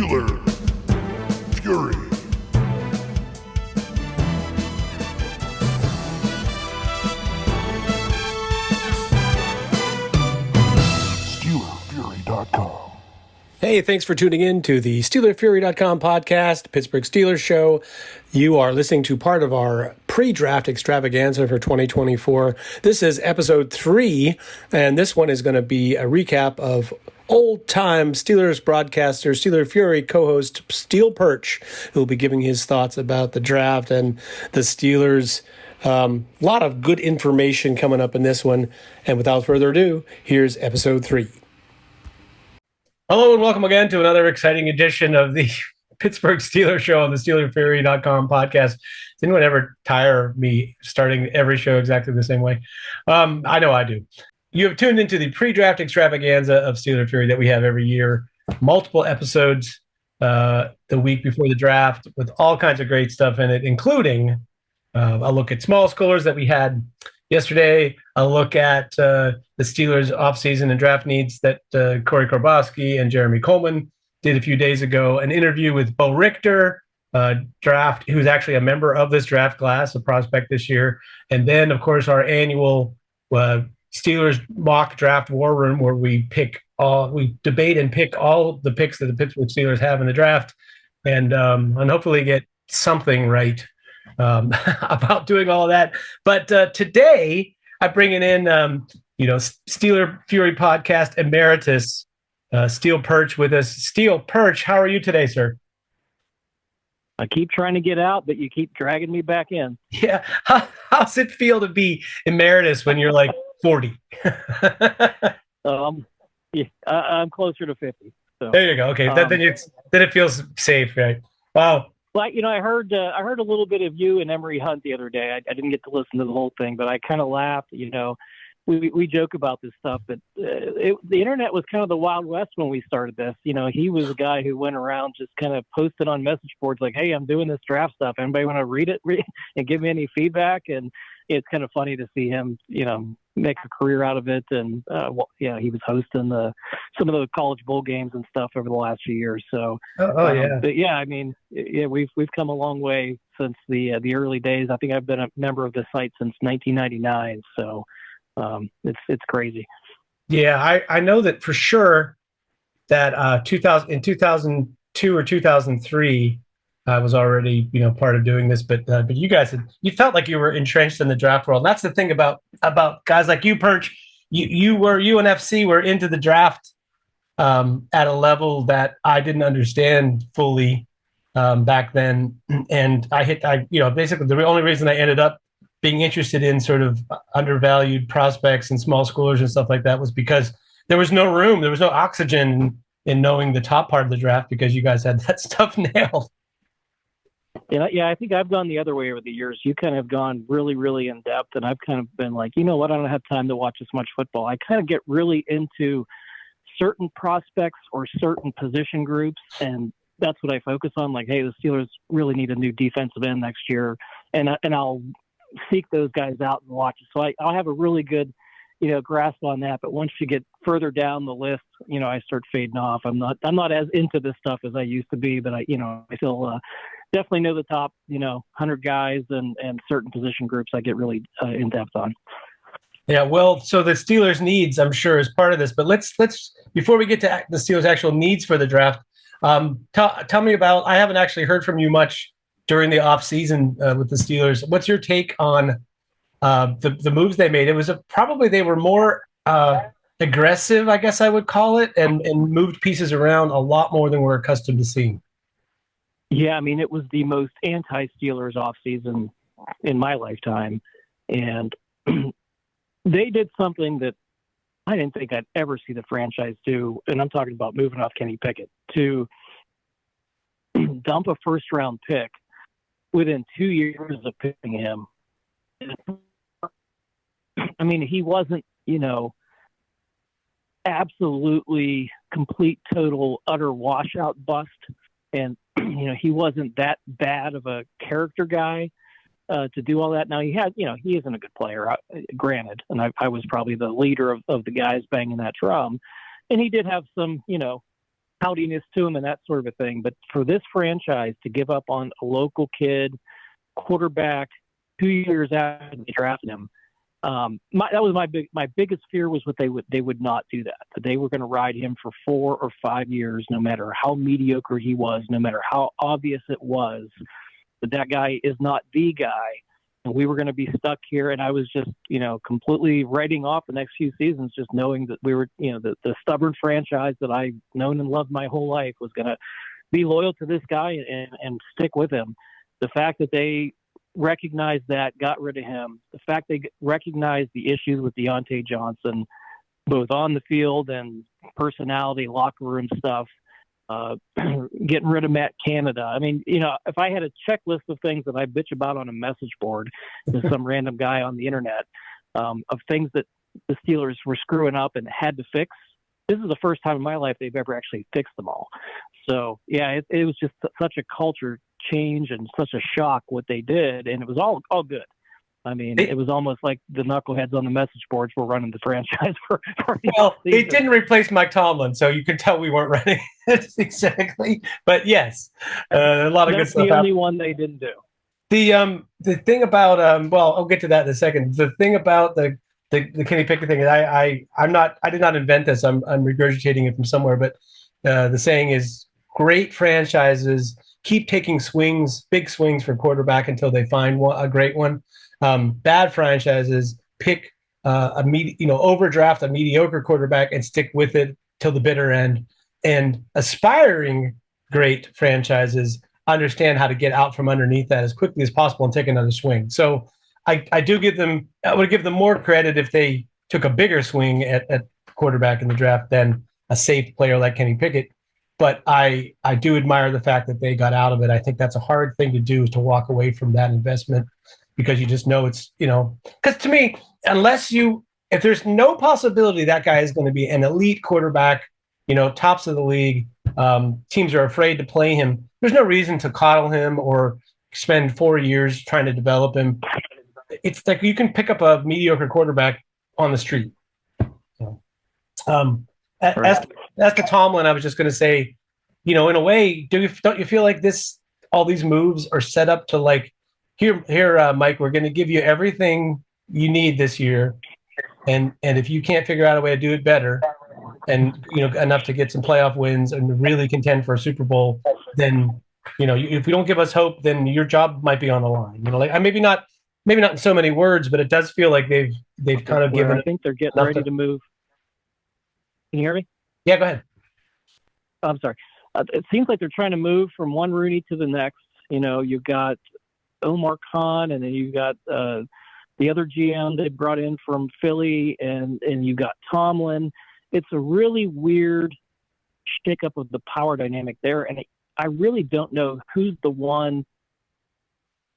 SteelerFury. SteelerFury.com. Hey, thanks for tuning in to the SteelerFury.com podcast, Pittsburgh Steelers show. You are listening to part of our pre-draft extravaganza for 2024. This is episode 3, and this one is going to be a recap of old-time Steelers broadcaster, SteelerFury co-host SteelPerch, who will be giving his thoughts about the draft and the Steelers. A lot of good information coming up in this one. And without further ado, here's episode 3. Hello and welcome again to another exciting edition of the Pittsburgh Steelers show on the SteelerFury.com podcast. Does anyone ever tire of me starting every show exactly the same way? I know I do. You have tuned into the pre-draft extravaganza of SteelerFury that we have every year. Multiple episodes the week before the draft with all kinds of great stuff in it, including a look at small schoolers that we had yesterday, a look at the Steelers offseason and draft needs that Corey Korbosky and Jeremy Coleman did a few days ago, an interview with Bo Richter, who's actually a member of this draft class, a prospect this year, and then, of course, our annual Steelers mock draft war room where we debate and pick all the picks that the Pittsburgh Steelers have in the draft, and hopefully get something right about doing all of that. But today I'm bringing in, SteelerFury podcast emeritus, SteelPerch with us. SteelPerch, how are you today, sir? I keep trying to get out, but you keep dragging me back in. Yeah. How's it feel to be emeritus when you're like 40? Yeah, I'm closer to 50. So. There you go. Okay. Then it feels safe, right? Wow. Well, I heard a little bit of you and Emery Hunt the other day. I didn't get to listen to the whole thing, but I kind of laughed. We joke about this stuff, but the internet was kind of the Wild West when we started this. He was a guy who went around just kind of posted on message boards like, "Hey, I'm doing this draft stuff. Anybody want to read it and give me any feedback?" And it's kind of funny to see him, make a career out of it. And he was hosting some of the college bowl games and stuff over the last few years. So, but yeah, we've come a long way since the early days. I think I've been a member of the site since 1999. So it's crazy. Yeah, I know that for sure that in 2002 or 2003. I was already, part of doing this, but you guys you felt like you were entrenched in the draft world. And that's the thing about guys like you, Perch. UNFC were into the draft at a level that I didn't understand fully back then. And basically the only reason I ended up being interested in sort of undervalued prospects and small schoolers and stuff like that was because there was no room, there was no oxygen in knowing the top part of the draft because you guys had that stuff nailed. Yeah, I think I've gone the other way over the years. You kind of gone really, really in depth, and I've kind of been like, I don't have time to watch as much football. I kind of get really into certain prospects or certain position groups, and that's what I focus on. Like, hey, the Steelers really need a new defensive end next year, and I'll seek those guys out and watch it. So I'll have a really good, grasp on that. But once you get further down the list, I start fading off. I'm not as into this stuff as I used to be, but I still definitely know the top, 100 guys and certain position groups I get really in depth on. Yeah, well, so the Steelers' needs, I'm sure, is part of this. But let's before we get to the Steelers' actual needs for the draft, tell me about. I haven't actually heard from you much during the offseason with the Steelers. What's your take on the moves they made? It was probably they were more aggressive, I guess I would call it, and moved pieces around a lot more than we're accustomed to seeing. Yeah, it was the most anti-Steelers offseason in my lifetime. And they did something that I didn't think I'd ever see the franchise do. And I'm talking about moving off Kenny Pickett to dump a first-round pick within 2 years of picking him. He wasn't, absolutely complete, total, utter washout bust. And, he wasn't that bad of a character guy to do all that. Now he isn't a good player, granted. And I was probably the leader of the guys banging that drum. And he did have some, poutiness to him and that sort of a thing. But for this franchise to give up on a local kid quarterback 2 years after they drafted him, that was my biggest fear was what they would not do that. That they were going to ride him for 4 or 5 years, no matter how mediocre he was, no matter how obvious it was that guy is not the guy. And we were going to be stuck here. And I was just, completely writing off the next few seasons, just knowing that we were, the stubborn franchise that I've known and loved my whole life was going to be loyal to this guy and stick with him. The fact that they recognized that, got rid of him, the fact they recognized the issues with Deontay Johnson, both on the field and personality, locker room stuff, getting rid of Matt Canada. I mean, if I had a checklist of things that I bitch about on a message board to some random guy on the internet, of things that the Steelers were screwing up and had to fix, this is the first time in my life they've ever actually fixed them all. So, yeah, it was just such a culture change and such a shock what they did, and it was all good. I mean, it was almost like the knuckleheads on the message boards were running the franchise for well, they didn't replace Mike Tomlin, so you could tell we weren't running it exactly. But yes, a lot of good stuff. That's the only one they didn't do. The thing about well, I'll get to that in a second. The thing about the Kenny Pickett thing is I did not invent this. I'm regurgitating it from somewhere, but the saying is great franchises keep taking swings, big swings for quarterback until they find a great one. Bad franchises pick overdraft a mediocre quarterback and stick with it till the bitter end. And aspiring great franchises understand how to get out from underneath that as quickly as possible and take another swing. So I would give them more credit if they took a bigger swing at quarterback in the draft than a safe player like Kenny Pickett. But I do admire the fact that they got out of it. I think that's a hard thing to do, is to walk away from that investment, because you just know it's, because to me, if there's no possibility that guy is going to be an elite quarterback, tops of the league, teams are afraid to play him, there's no reason to coddle him or spend 4 years trying to develop him. It's like you can pick up a mediocre quarterback on the street. So, as to Tomlin, I was just going to say, in a way, don't you feel like all these moves are set up to like, here, Mike, we're going to give you everything you need this year, and if you can't figure out a way to do it better, and enough to get some playoff wins and really contend for a Super Bowl, then if you don't give us hope, then your job might be on the line. Maybe not in so many words, but it does feel like they've kind of given. I think they're getting ready to move. Can you hear me? Yeah, go ahead. I'm sorry. It seems like they're trying to move from one Rooney to the next. You've got Omar Khan, and then you've got the other GM they brought in from Philly, and you've got Tomlin. It's a really weird shakeup of the power dynamic there, and I really don't know who's the one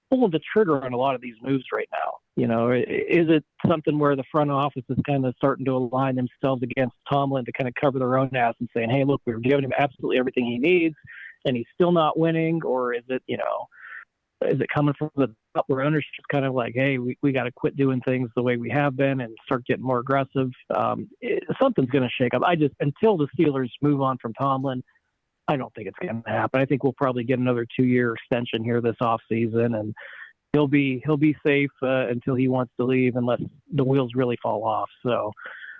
pulling the trigger on a lot of these moves right now. Is it something where the front office is kind of starting to align themselves against Tomlin to kind of cover their own ass and saying, hey, look, we're giving him absolutely everything he needs and he's still not winning? Or is it, is it coming from the top where ownership's kind of like, hey, we got to quit doing things the way we have been and start getting more aggressive? Something's going to shake up. Until the Steelers move on from Tomlin, I don't think it's going to happen. I think we'll probably get another 2-year extension here this offseason, and he'll be safe until he wants to leave, unless the wheels really fall off. So,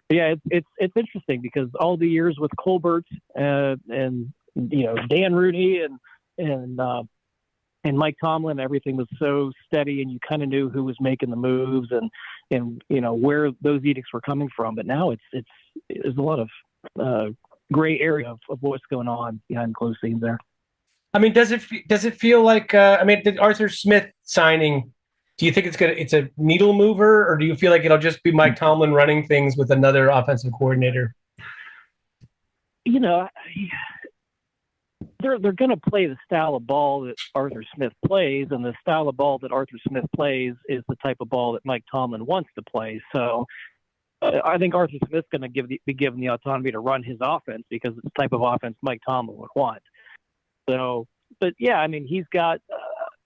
yeah, it's interesting because all the years with Colbert and Dan Rooney and Mike Tomlin, everything was so steady, and you kind of knew who was making the moves and where those edicts were coming from. But now there's a lot of gray area of what's going on behind closed scenes there. I mean, does it feel like the Arthur Smith signing, do you think it's a needle mover, or do you feel like it'll just be Mike Tomlin running things with another offensive coordinator? They're going to play the style of ball that Arthur Smith plays, and the style of ball that Arthur Smith plays is the type of ball that Mike Tomlin wants to play. So I think Arthur Smith's going to be given the autonomy to run his offense because it's the type of offense Mike Tomlin would want. So, but yeah, I mean, he's got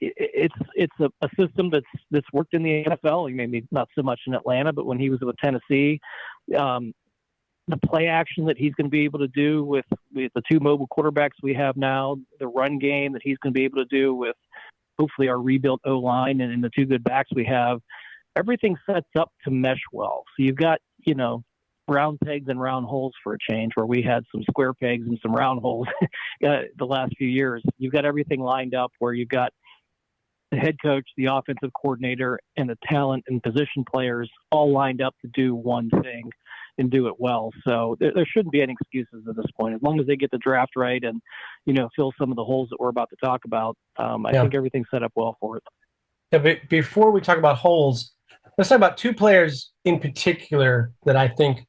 it's a system that's worked in the NFL. Maybe not so much in Atlanta, but when he was with Tennessee, the play action that he's going to be able to do with the two mobile quarterbacks we have now, the run game that he's going to be able to do with hopefully our rebuilt O-line and the two good backs we have, everything sets up to mesh well. So you've got, round pegs and round holes for a change, where we had some square pegs and some round holes the last few years. You've got everything lined up where you've got the head coach, the offensive coordinator, and the talent and position players all lined up to do one thing and do it well. So there shouldn't be any excuses at this point. As long as they get the draft right and, fill some of the holes that we're about to talk about, I think everything's set up well for it. Yeah, but before we talk about holes, let's talk about two players in particular that I think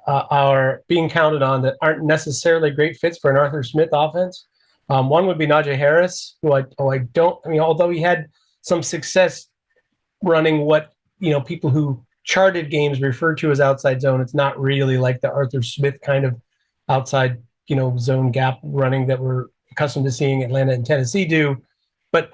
are being counted on that aren't necessarily great fits for an Arthur Smith offense. One would be Najee Harris, who although he had some success running what, people who charted games refer to as outside zone, it's not really like the Arthur Smith kind of outside, zone gap running that we're accustomed to seeing Atlanta and Tennessee do. But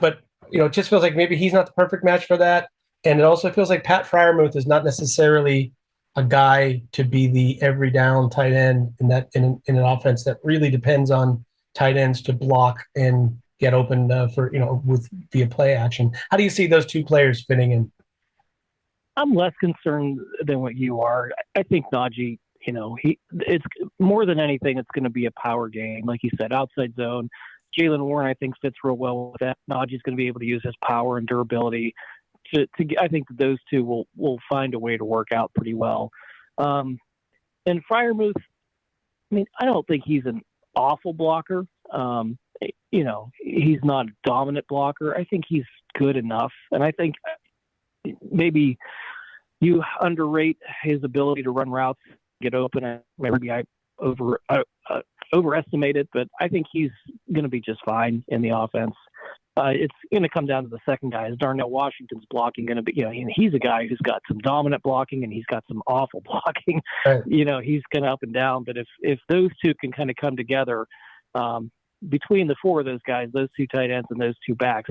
it just feels like maybe he's not the perfect match for that. And it also feels like Pat Freiermuth is not necessarily a guy to be the every down tight end in an offense that really depends on tight ends to block and get open via play action. How do you see those two players fitting in? I'm less concerned than what you are. I think Najee, it's more than anything, it's going to be a power game. Like you said, outside zone. Jaylen Warren, I think, fits real well with that. Najee's going to be able to use his power and durability I think that those two will find a way to work out pretty well. And Freiermuth, I don't think he's an awful blocker. He's not a dominant blocker. I think he's good enough. And I think maybe you underrate his ability to run routes, get open. Maybe I overestimated, but I think he's going to be just fine in the offense. It's going to come down to the second guy. Is Darnell Washington's blocking going to be, he's a guy who's got some dominant blocking and he's got some awful blocking. Right. He's kind of up and down. But if those two can kind of come together between the four of those guys, those two tight ends and those two backs,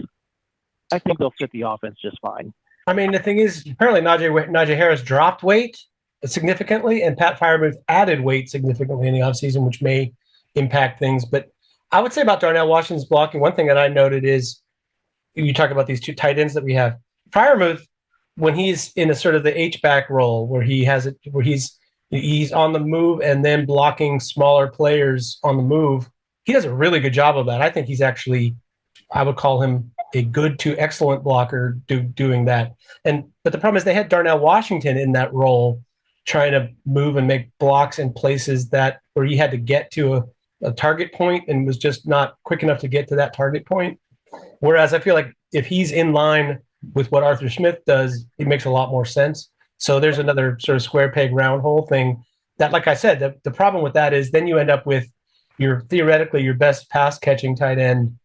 I think they'll fit the offense just fine. The thing is, apparently Najee Harris dropped weight significantly, and Pat Freiermuth added weight significantly in the offseason, which may impact things. But I would say about Darnell Washington's blocking, one thing that I noted is you talk about these two tight ends that we have. Freiermuth, when he's in a sort of the H-back role where he's on the move and then blocking smaller players on the move, he does a really good job of that. I think he's actually, I would call him a good to excellent blocker doing that. But the problem is they had Darnell Washington in that role trying to move and make blocks in places where he had to get to a target point and was just not quick enough to get to that target point. Whereas I feel like if he's in line with what Arthur Smith does, it makes a lot more sense. So there's another sort of square peg round hole thing that, like I said, the problem with that is then you end up with theoretically your best pass catching tight end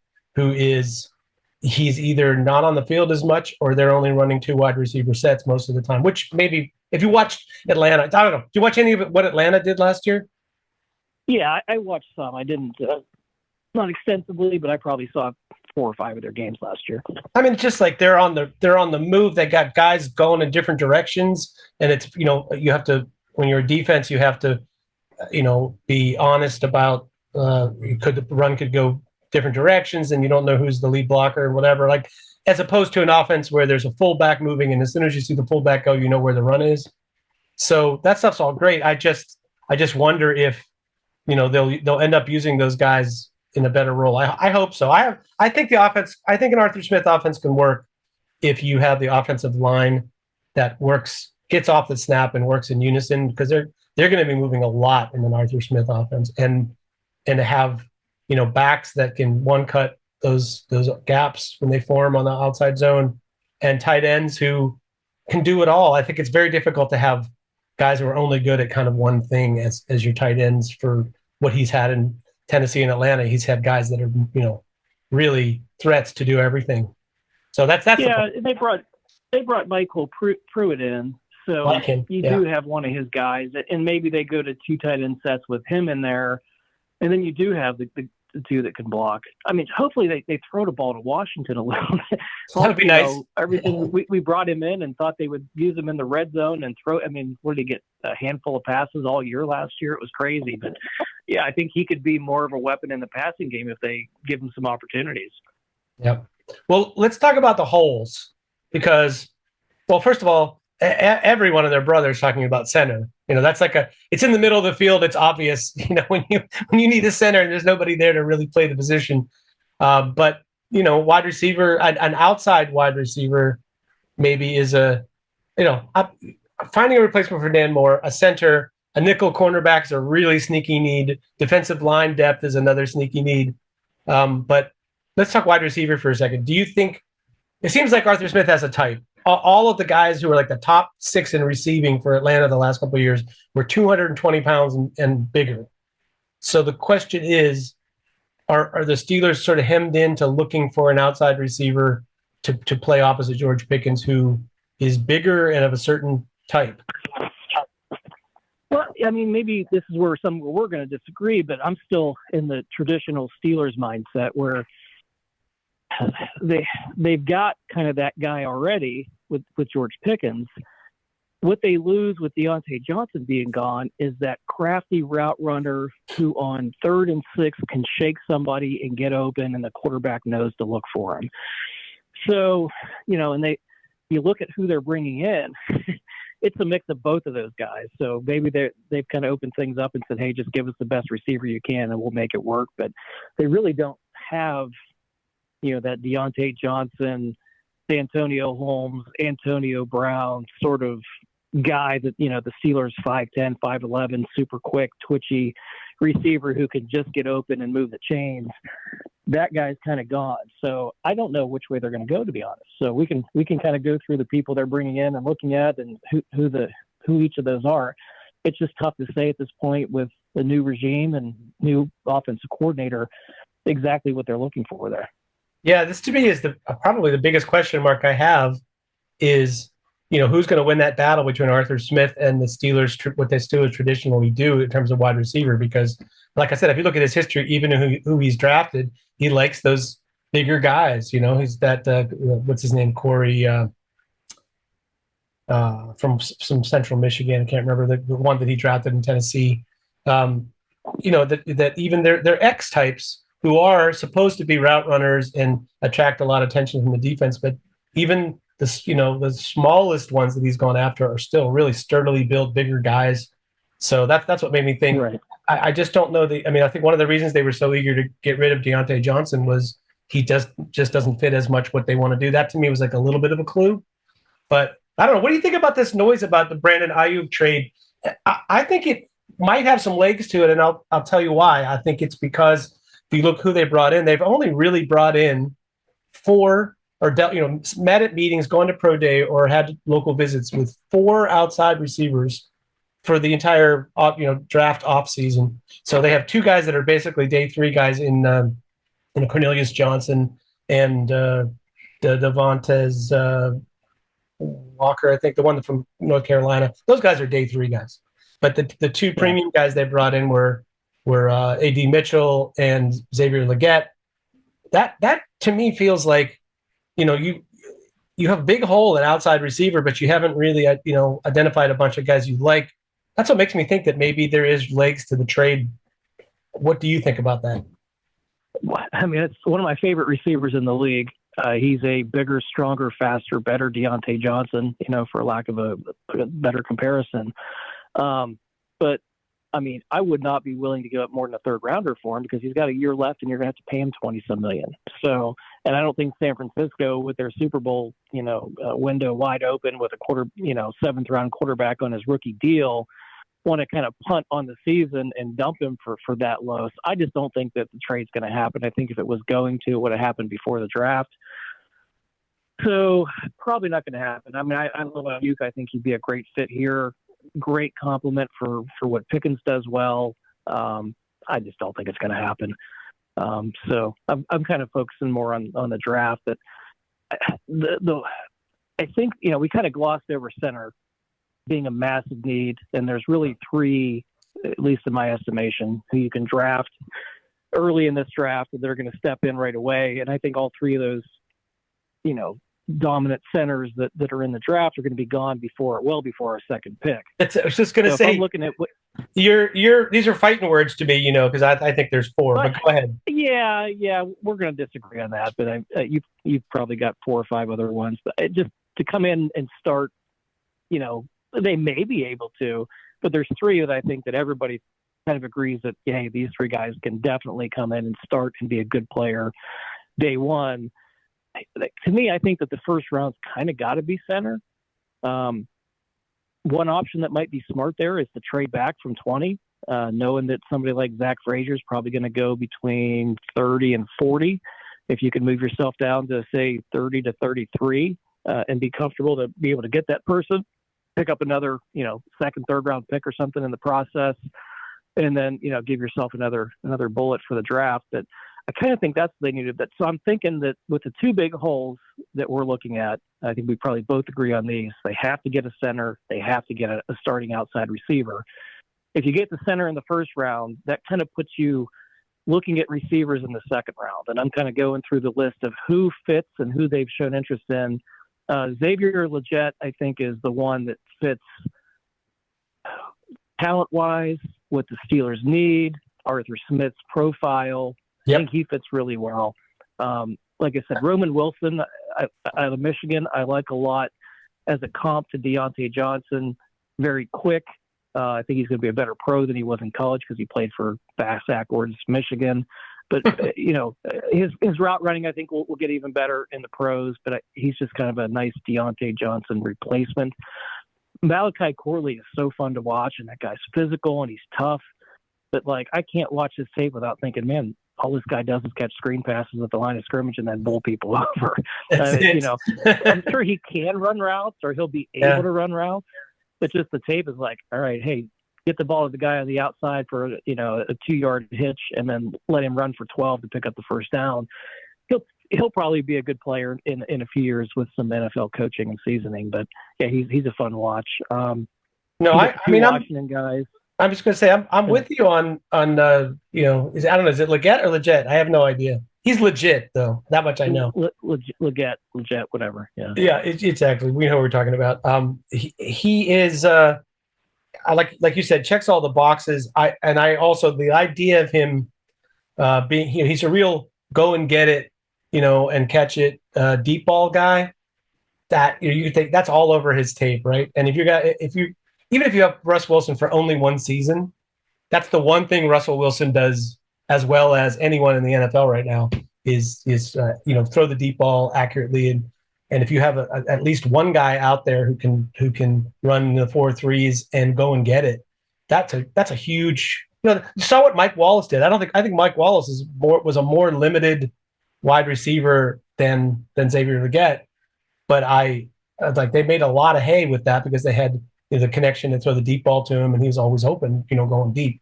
he's either not on the field as much or they're only running two wide receiver sets most of the time, which maybe if you watched Atlanta, I don't know, did you watch any of what Atlanta did last year? Yeah, I watched some. I didn't, not extensively, but I probably saw 4 or 5 of their games last year. It's just like they're on the move. They got guys going in different directions, and it's you have to, when you're a defense, you have to be honest about the run could go different directions, and you don't know who's the lead blocker or whatever. Like as opposed to an offense where there's a fullback moving, and as soon as you see the fullback go, you know where the run is. So that stuff's all great. I just wonder if they'll end up using those guys in a better role. I hope so. I think an Arthur Smith offense can work if you have the offensive line that gets off the snap and works in unison, because they're going to be moving a lot in an Arthur Smith offense, and to have backs that can one cut those gaps when they form on the outside zone, and tight ends who can do it all. I think it's very difficult to have guys who are only good at kind of one thing as your tight ends. For what he's had in Tennessee and Atlanta, he's had guys that are really threats to do everything. So that's yeah. They brought Michael Pruitt in, so you do have one of his guys, and maybe they go to 2 tight end sets with him in there, and then you do have the two that can block. I mean, hopefully they throw the ball to Washington a little bit. That would be nice. Everything we brought him in and thought they would use him in the red zone and throw. I mean, what did he get? A handful of passes all year last year. It was crazy. But yeah, I think he could be more of a weapon in the passing game if they give him some opportunities. Yep. Well, let's talk about the holes because, well, first of all, every one of their brothers talking about center. That's like it's in the middle of the field. It's obvious, when you need a center and there's nobody there to really play the position. But, wide receiver, an outside wide receiver maybe is finding a replacement for Dan Moore, a center, a nickel cornerback is a really sneaky need. Defensive line depth is another sneaky need. But let's talk wide receiver for a second. Do you think it seems like Arthur Smith has a type? All of the guys who were like the top 6 in receiving for Atlanta the last couple of years were 220 pounds and bigger. So the question is, are the Steelers sort of hemmed into looking for an outside receiver to play opposite George Pickens, who is bigger and of a certain type? Well, I mean, maybe this is where we're going to disagree, but I'm still in the traditional Steelers mindset where they've got kind of that guy already with George Pickens. What they lose with Deontay Johnson being gone is that crafty route runner who on 3rd and 6 can shake somebody and get open, and the quarterback knows to look for him. So, and you look at who they're bringing in, it's a mix of both of those guys. So maybe they've kind of opened things up and said, hey, just give us the best receiver you can and we'll make it work. But they really don't have, that Deontay Johnson, Santonio Holmes, Antonio Brown sort of guy that, the Steelers 5'10", 5'11", super quick, twitchy receiver who can just get open and move the chains. That guy's kind of gone. So I don't know which way they're going to go, to be honest. So we can kind of go through the people they're bringing in and looking at and who each of those are. It's just tough to say at this point with the new regime and new offensive coordinator exactly what they're looking for there. Yeah, this to me is probably the biggest question mark I have is, who's going to win that battle between Arthur Smith and the Steelers, what the Steelers traditionally do in terms of wide receiver. Because, like I said, if you look at his history, even who he's drafted, he likes those bigger guys. He's that, what's his name, Corey, from some Central Michigan. I can't remember the one that he drafted in Tennessee. That even their X types, who are supposed to be route runners and attract a lot of attention from the defense, but even the smallest ones that he's gone after are still really sturdily built, bigger guys. So that's what made me think. Right. I just don't know. I think one of the reasons they were so eager to get rid of Deontay Johnson was he just doesn't fit as much what they want to do. That to me was like a little bit of a clue. But I don't know. What do you think about this noise about the Brandon Ayuk trade? I think it might have some legs to it, and I'll tell you why. I think it's because if you look who they brought in, they've only really brought in 4 or met at meetings, gone to pro day, or had local visits with 4 outside receivers for the entire draft offseason. So they have 2 guys that are basically day 3 guys in Cornelius Johnson and Devontae Walker, I think the one from North Carolina. Those guys are day 3 guys. But the 2 premium guys they brought in were A.D. Mitchell and Xavier Legette. That to me feels like, you have a big hole at outside receiver, but you haven't really, identified a bunch of guys you like. That's what makes me think that maybe there is legs to the trade. What do you think about that? I mean, it's one of my favorite receivers in the league. He's a bigger, stronger, faster, better Deontay Johnson, for lack of a better comparison. But I mean, I would not be willing to give up more than a 3rd rounder for him because he's got a year left and you're going to have to pay him $20-some million. So, and I don't think San Francisco with their Super Bowl, window wide open with a 7th round quarterback on his rookie deal want to kind of punt on the season and dump him for that low. So I just don't think that the trade's going to happen. I think if it was going to, it would have happened before the draft. So probably not going to happen. I mean, I love Ayuk. I think he'd be a great fit here. Great compliment for what Pickens does well. I just don't think it's going to happen. So I'm kind of focusing more on the draft. That I think we kind of glossed over center being a massive need, and there's really 3, at least in my estimation, who you can draft early in this draft that they're going to step in right away. And I think all three of those, dominant centers that are in the draft are going to be gone well before our second pick. I was just going to say, I'm looking at these are fighting words to me, because I think there's four. But go ahead. Yeah, we're going to disagree on that. But you've probably got 4 or 5 other ones. But just to come in and start, they may be able to, but there's 3 that I think that everybody kind of agrees that, hey, these 3 guys can definitely come in and start and be a good player day one. To me, I think that the first round's kind of got to be center. One option that might be smart there is to trade back from 20, knowing that somebody like Zach Frazier is probably going to go between 30 and 40. If you can move yourself down to, say, 30 to 33 and be comfortable to be able to get that person, pick up another, second, third round pick or something in the process, and then, give yourself another bullet for the draft. But I kind of think that's what they needed. So I'm thinking that with the 2 big holes that we're looking at, I think we probably both agree on these. They have to get a center. They have to get a starting outside receiver. If you get the center in the first round, that kind of puts you looking at receivers in the second round. And I'm kind of going through the list of who fits and who they've shown interest in. Xavier Legette, I think, is the one that fits talent-wise what the Steelers need, Arthur Smith's profile. I think he fits really well. Like I said, Roman Wilson out of Michigan, I like a lot as a comp to Deontay Johnson. Very quick. I think he's going to be a better pro than he was in college because he played for Bass Ackwards, Michigan. But, his route running, I think, will get even better in the pros. But he's just kind of a nice Deontay Johnson replacement. Malachi Corley is so fun to watch, and that guy's physical and he's tough. But, I can't watch his tape without thinking, man, all this guy does is catch screen passes at the line of scrimmage and then bowl people over. I'm sure he can run routes or he'll be able to run routes, but just the tape is like, all right, hey, get the ball to the guy on the outside for, a 2-yard hitch and then let him run for 12 to pick up the first down. He'll probably be a good player in a few years with some NFL coaching and seasoning, but yeah, he's a fun watch. Washington guys. I'm just going to say I'm with you on I don't know, is it Legette or Legit? I have no idea. He's legit though. That much I know. Legit, whatever. Yeah. Yeah, exactly. We know what we're talking about. He is like you said, checks all the boxes. I also the idea of him being he's a real go and get it, and catch it deep ball guy. That you could think that's all over his tape, right? And even if you have Russ Wilson for only one season, that's the one thing Russell Wilson does as well as anyone in the NFL right now is throw the deep ball accurately. And if you have at least one guy out there who can run the 4.3s and go and get it, that's a huge. You saw what Mike Wallace did. I think Mike Wallace was a more limited wide receiver than Xavier Legette, but they made a lot of hay with that because they had the connection and throw the deep ball to him, and he was always open, going deep.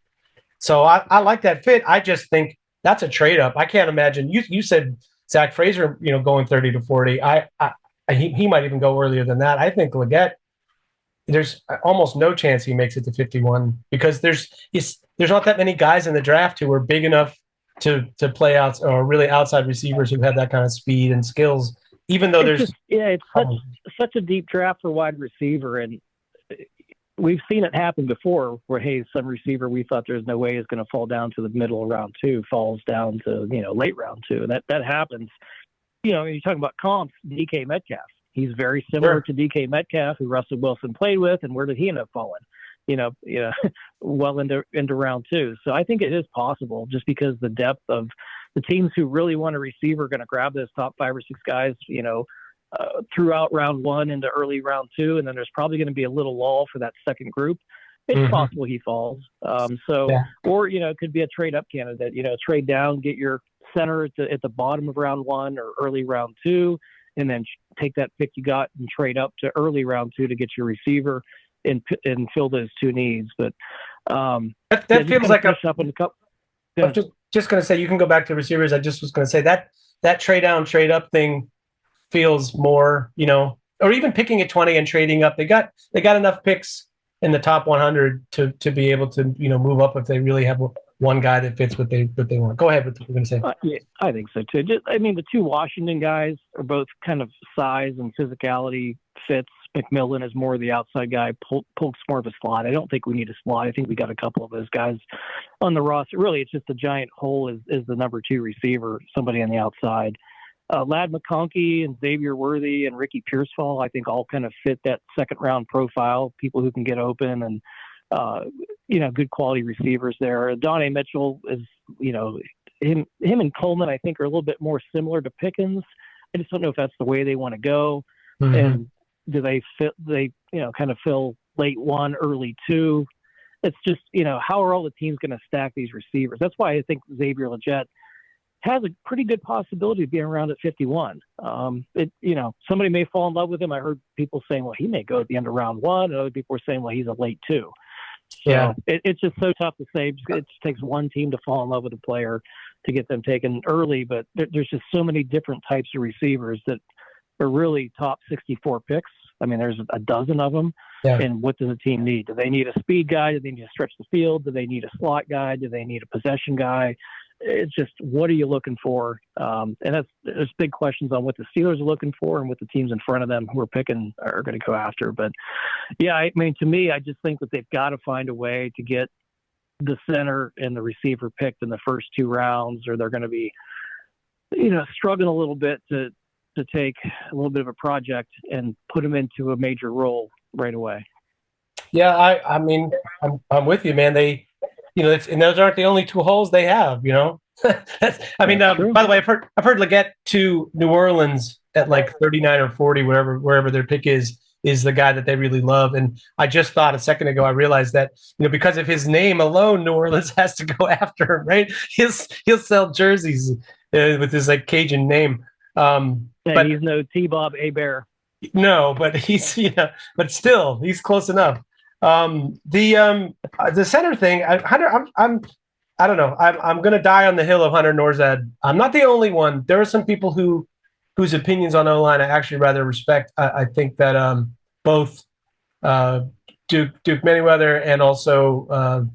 So I like that fit. I just think that's a trade up. I can't imagine. You said Zach Frazier, going 30 to 40. He might even go earlier than that. I think Legette, there's almost no chance he makes it to 51 because there's not that many guys in the draft who are big enough to play out or really outside receivers who have that kind of speed and skills. Even though it's such a deep draft for wide receiver, and we've seen it happen before where, hey, some receiver we thought there's no way is going to fall down to the middle of round 2 falls down to, late round 2. And that happens. You're talking about comps, DK Metcalf. He's very similar to DK Metcalf, who Russell Wilson played with. And where did he end up falling? Well into round 2. So I think it is possible just because the depth of the teams who really want a receiver are going to grab those top 5 or 6 guys, throughout round 1 into early round 2, and then there's probably going to be a little lull for that second group. It's possible he falls. Or it could be a trade up candidate. Trade down, get your center at the bottom of round 1 or early round 2, and then take that pick you got and trade up to early round 2 to get your receiver and fill those 2 needs. But that feels like up in the cup. I'm just going to say you can go back to receivers. I just was going to say that trade down, trade up thing feels more, or even picking at 20 and trading up. They got enough picks in the top 100 to be able to, move up if they really have one guy that fits what they want. Go ahead with what you're going to say. Yeah, I think so too. The two Washington guys are both kind of size and physicality fits. McMillan is more the outside guy. Polk's more of a slot. I don't think we need a slot. I think we got a couple of those guys on the roster. Really, it's just a giant hole is the number 2 receiver, somebody on the outside. Ladd McConkey and Xavier Worthy and Ricky Pearsall, I think all kind of fit that second round profile, people who can get open and, good quality receivers there. Donnie Mitchell is, him and Coleman, I think, are a little bit more similar to Pickens. I just don't know if that's the way they want to go. Mm-hmm. And do they kind of fill late 1, early 2? It's just, how are all the teams going to stack these receivers? That's why I think Xavier Legette has a pretty good possibility of being around at 51. Somebody may fall in love with him. I heard people saying, well, he may go at the end of round 1. And other people were saying, well, he's a late 2. So yeah, it's just so tough to say. It just takes one team to fall in love with a player to get them taken early. But there's just so many different types of receivers that are really top 64 picks. I mean, there's a dozen of them. Yeah. And what does a team need? Do they need a speed guy? Do they need to stretch the field? Do they need a slot guy? Do they need a possession guy? It's just, what are you looking for? And there's big questions on what the Steelers are looking for and what the teams in front of them who are picking are going to go after. But yeah, I mean, to me, I just think that they've got to find a way to get the center and the receiver picked in the first 2 rounds, or they're going to be, struggling a little bit to take a little bit of a project and put them into a major role right away. Yeah, I mean, I'm with you, man. And those aren't the only 2 holes they have, by the way, I've heard Legette to New Orleans at like 39 or 40, wherever their pick is the guy that they really love. And I just thought a second ago, I realized that, because of his name alone, New Orleans has to go after him, right? He'll sell jerseys with his like Cajun name. But he's no T-Bob Hebert. No, but he's, but still he's close enough. The center thing, Hunter, I don't know. I'm going to die on the hill of Hunter Norzad. I'm not the only one. There are some people whose opinions on O-line I actually rather respect. I think that both Duke Manyweather and also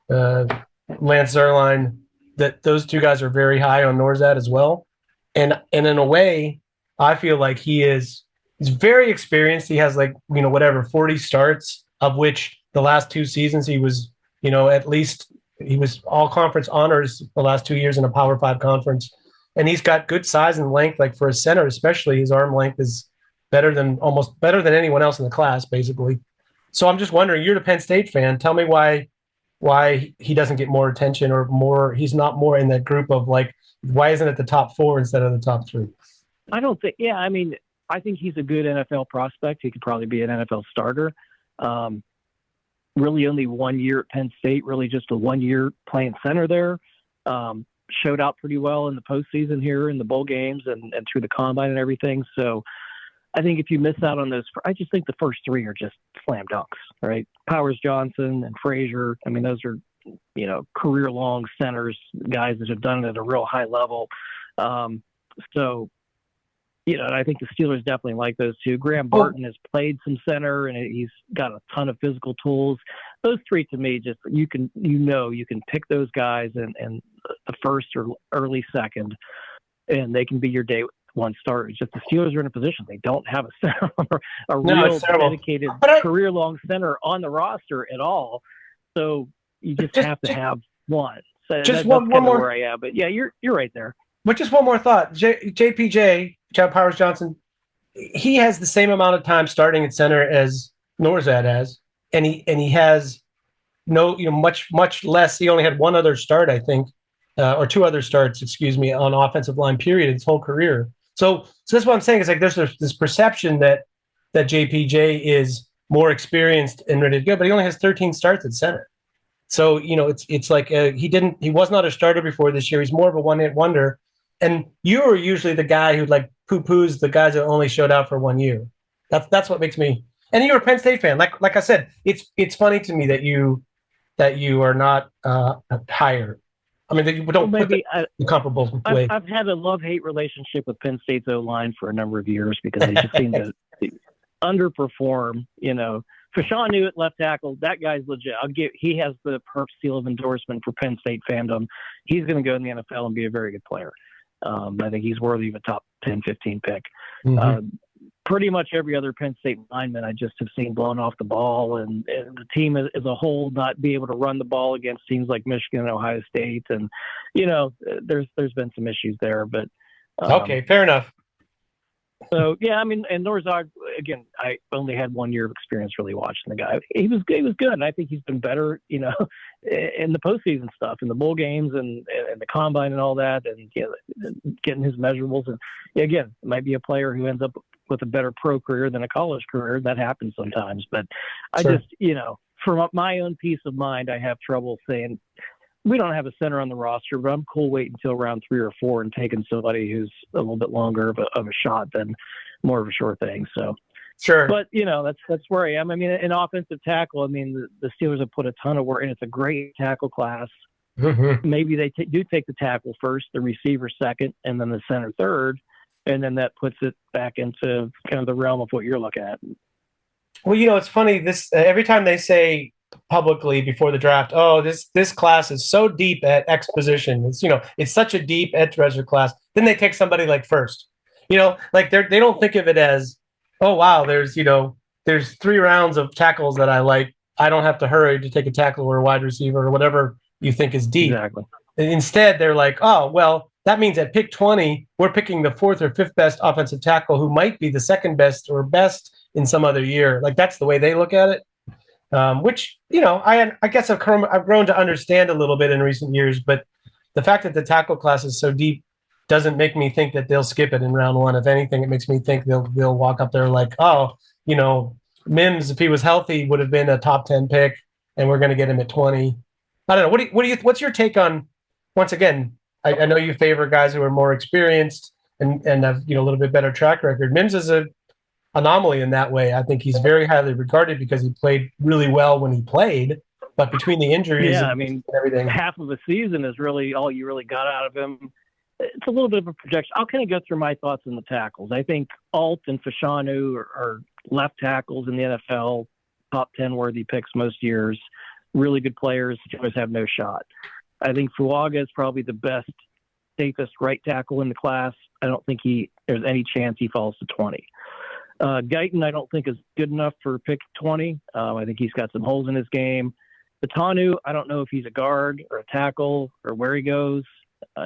Lance Zierlein, that those 2 guys are very high on Norzad as well. And in a way, I feel like he's very experienced. He has 40 starts, of which the last 2 seasons he was, at least he was all conference honors the last 2 years in a Power 5 conference. And he's got good size and length, like for a center, especially his arm length is better than anyone else in the class, basically. So I'm just wondering, you're the Penn State fan. Tell me why he doesn't get more attention he's not more in that group of why isn't it the top 4 instead of the top 3? I don't think, I think he's a good NFL prospect. He could probably be an NFL starter. Really only 1 year at Penn State, really just a 1 year playing center there. Showed out pretty well in the postseason here in the bowl games and through the combine and everything. So I think if you miss out on those, I just think the first 3 are just slam dunks, right? Powers Johnson and Frazier. I mean, those are, career long centers, guys that have done it at a real high level. And I think the Steelers definitely like those 2. Graham Barton has played some center, and he's got a ton of physical tools. Those 3, to me, just you can pick those guys and the first or early second, and they can be your day 1 starter. It's just the Steelers are in a position they don't have a center, real dedicated career-long center on the roster at all. So you just have to have one. So that's one more where I am. But yeah, you're right there. But just one more thought. JPJ, Chad Powers Johnson, he has the same amount of time starting at center as Norzad has, and he has much less. He only had 1 other start, I think, or 2 other starts, on offensive line period his whole career. So that's what I'm saying. It's like there's this perception that JPJ is more experienced and ready to go, but he only has 13 starts at center. So it's like he was not a starter before this year. He's more of a one-hit wonder. And you are usually the guy who poo-poos the guys that only showed out for 1 year. That's what makes me. And you're a Penn State fan. Like I said, it's funny to me that you are not higher. I mean, that you don't put the comparable way. I've had a love-hate relationship with Penn State's O-line for a number of years because they just seem to underperform, Fashanu at left tackle, that guy's legit. He has the perp seal of endorsement for Penn State fandom. He's going to go in the NFL and be a very good player. I think he's worthy of a top 10, 15 pick. Mm-hmm. Pretty much every other Penn State lineman I just have seen blown off the ball, and the team as a whole not be able to run the ball against teams like Michigan and Ohio State. And, there's been some issues there. But okay, fair enough. So, yeah, I mean, and Norzag, again, I only had 1 year of experience really watching the guy. He was good, and I think he's been better, in the postseason stuff, in the bowl games and the combine and all that, and getting his measurables. And, again, it might be a player who ends up with a better pro career than a college career. That happens sometimes. But Sure. I just, for my own peace of mind, I have trouble saying – we don't have a center on the roster, but I'm cool waiting until round 3 or 4 and taking somebody who's a little bit longer of a shot than more of a sure thing. So, sure. But that's where I am. I mean, in offensive tackle, I mean, the Steelers have put a ton of work, and it's a great tackle class. Mm-hmm. Maybe they do take the tackle first, the receiver second, and then the center third, and then that puts it back into kind of the realm of what you're looking at. Well, it's funny. This every time they say publicly before the draft, oh, this class is so deep at X position. It's such a deep edge rusher class. Then they take somebody like first. Like they don't think of it as, oh wow, there's 3 rounds of tackles that I like. I don't have to hurry to take a tackle or a wide receiver or whatever you think is deep. Exactly. And instead, they're like, oh well, that means at pick 20, we're picking the 4th or 5th best offensive tackle who might be the 2nd best or best in some other year. Like that's the way they look at it. Which, I guess I've grown to understand a little bit in recent years, but the fact that the tackle class is so deep doesn't make me think that they'll skip it in round 1. If anything, it makes me think they'll walk up there like, oh, Mims, if he was healthy, would have been a top 10 pick, and we're going to get him at 20. I don't know. What's your take on, once again, I know you favor guys who are more experienced and have, a little bit better track record. Mims is a anomaly in that way. I think he's very highly regarded because he played really well when he played, but between the injuries and everything, half of a season is really all you really got out of him. It's a little bit of a projection. I'll kind of go through my thoughts on the tackles. I think Alt and Fashanu are left tackles in the NFL, top 10 worthy picks most years, really good players. Steelers have no shot. I think Fuaga is probably the best, safest right tackle in the class. I don't think there's any chance he falls to 20. Guyton, I don't think is good enough for pick 20. I think he's got some holes in his game. Batanu, I don't know if he's a guard or a tackle or where he goes.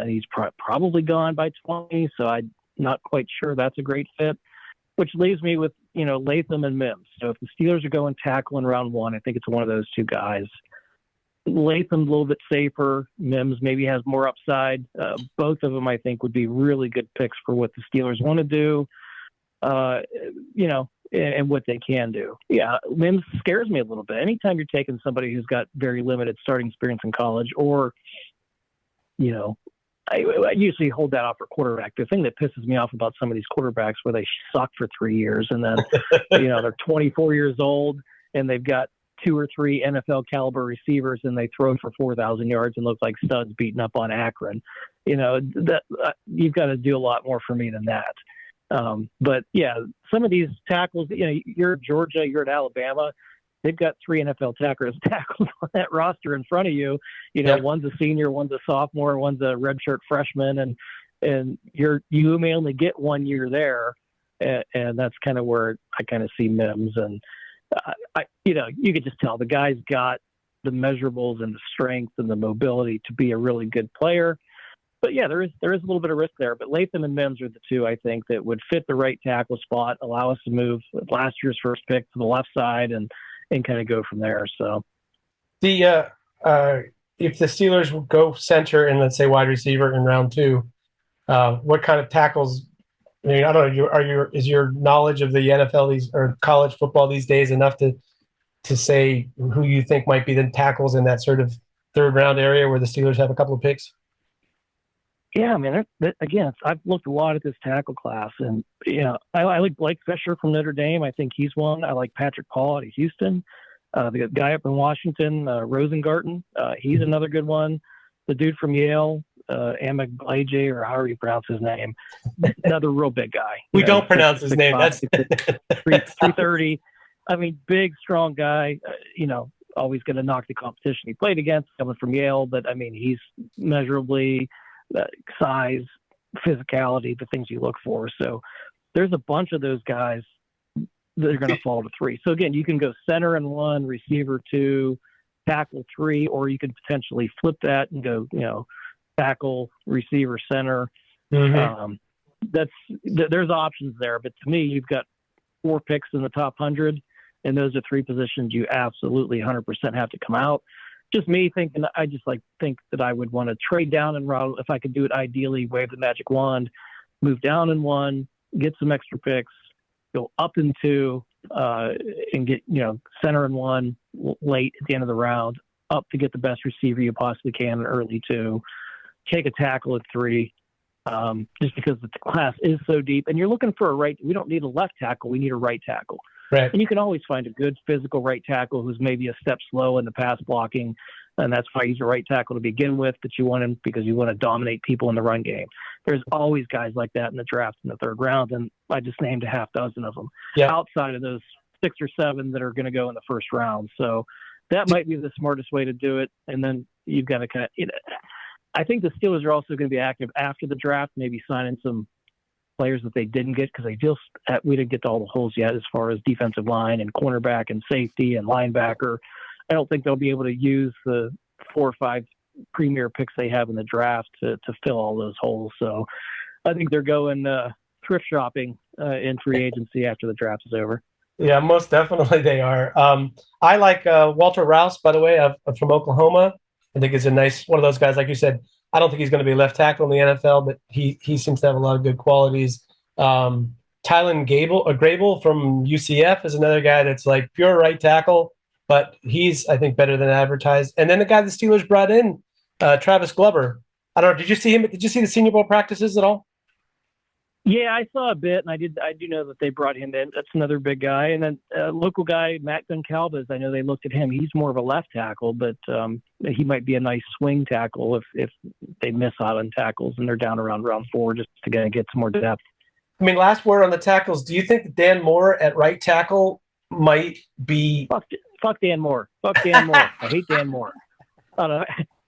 He's probably gone by 20, so I'm not quite sure that's a great fit, which leaves me with, Latham and Mims. So if the Steelers are going tackle in round 1, I think it's one of those 2 guys. Latham's a little bit safer. Mims maybe has more upside. Both of them, I think, would be really good picks for what the Steelers want to do. And what they can do. Yeah, Mims scares me a little bit. Anytime you're taking somebody who's got very limited starting experience in college, or, I usually hold that out for quarterback. The thing that pisses me off about some of these quarterbacks where they suck for 3 years and then, they're 24 years old and they've got 2 or 3 NFL caliber receivers and they throw for 4,000 yards and look like studs beating up on Akron. That you've got to do a lot more for me than that. But yeah, some of these tackles, you're at Georgia, you're at Alabama, they've got 3 NFL tackles on that roster in front of you. Yep. One's a senior, one's a sophomore, one's a redshirt freshman, and you may only get 1 year there. And that's kind of where I kind of see Mims. And you could just tell the guy's got the measurables and the strength and the mobility to be a really good player. But yeah, there is a little bit of risk there. But Latham and Mims are the 2 I think that would fit the right tackle spot, allow us to move last year's first pick to the left side and kind of go from there. So if the Steelers go center and let's say wide receiver in round 2, what kind of tackles? I mean, I don't know. Is your knowledge of the NFL or college football these days enough to say who you think might be the tackles in that sort of 3rd round area where the Steelers have a couple of picks? Yeah, I mean, again, I've looked a lot at this tackle class, and I like Blake Fisher from Notre Dame. I think he's one. I like Patrick Paul out of Houston. The guy up in Washington, Rosengarten, he's another good one. The dude from Yale, Amaglaje, or however you pronounce his name, another real big guy. We don't pronounce his name. That's 330. I mean, big, strong guy, always going to knock the competition he played against, coming from Yale. But, I mean, he's measurably size, physicality, the things you look for. So there's a bunch of those guys that are going to fall to 3. So, again, you can go center and 1, receiver 2, tackle 3, or you could potentially flip that and go, tackle, receiver, center. Mm-hmm. There's options there. But to me, you've got 4 picks in the top 100, and those are 3 positions you absolutely 100% have to come out. Just me thinking, I just think that I would want to trade down in route if I could do it ideally, wave the magic wand, move down in 1, get some extra picks, go up in 2, and get, center in 1 late at the end of the round, up to get the best receiver you possibly can in early 2, take a tackle at 3, just because the class is so deep. And you're looking for we don't need a left tackle, we need a right tackle. Right. And you can always find a good physical right tackle who's maybe a step slow in the pass blocking, and that's why he's a right tackle to begin with, but you want him because you want to dominate people in the run game. There's always guys like that in the draft in the 3rd round, and I just named a half dozen of them outside of those 6 or 7 that are going to go in the 1st round. So that might be the smartest way to do it. And then you've got to kind of I think the Steelers are also going to be active after the draft, maybe signing some players that they didn't get because we didn't get to all the holes yet as far as defensive line and cornerback and safety and linebacker. I don't think they'll be able to use the 4 or 5 premier picks they have in the draft to fill all those holes. So I think they're going thrift shopping in free agency after the draft is over. Yeah, most definitely they are. I like Walter Rouse, by the way, from Oklahoma. I think he's a nice one of those guys, like you said. I don't think he's going to be a left tackle in the NFL, but he seems to have a lot of good qualities. Tylen Grable from UCF is another guy that's like pure right tackle, but he's, I think, better than advertised. And then the guy the Steelers brought in, Travis Glover. I don't know. Did you see him? Did you see the Senior Bowl practices at all? Yeah, I saw a bit, and I do know that they brought him in. That's another big guy. And then local guy, Matt Goncalves, I know they looked at him. He's more of a left tackle, but he might be a nice swing tackle if they miss out on tackles and they're down around round 4 just to get some more depth. I mean, last word on the tackles. Do you think that Dan Moore at right tackle might be... Fuck Dan Moore. Fuck Dan Moore. I hate Dan Moore.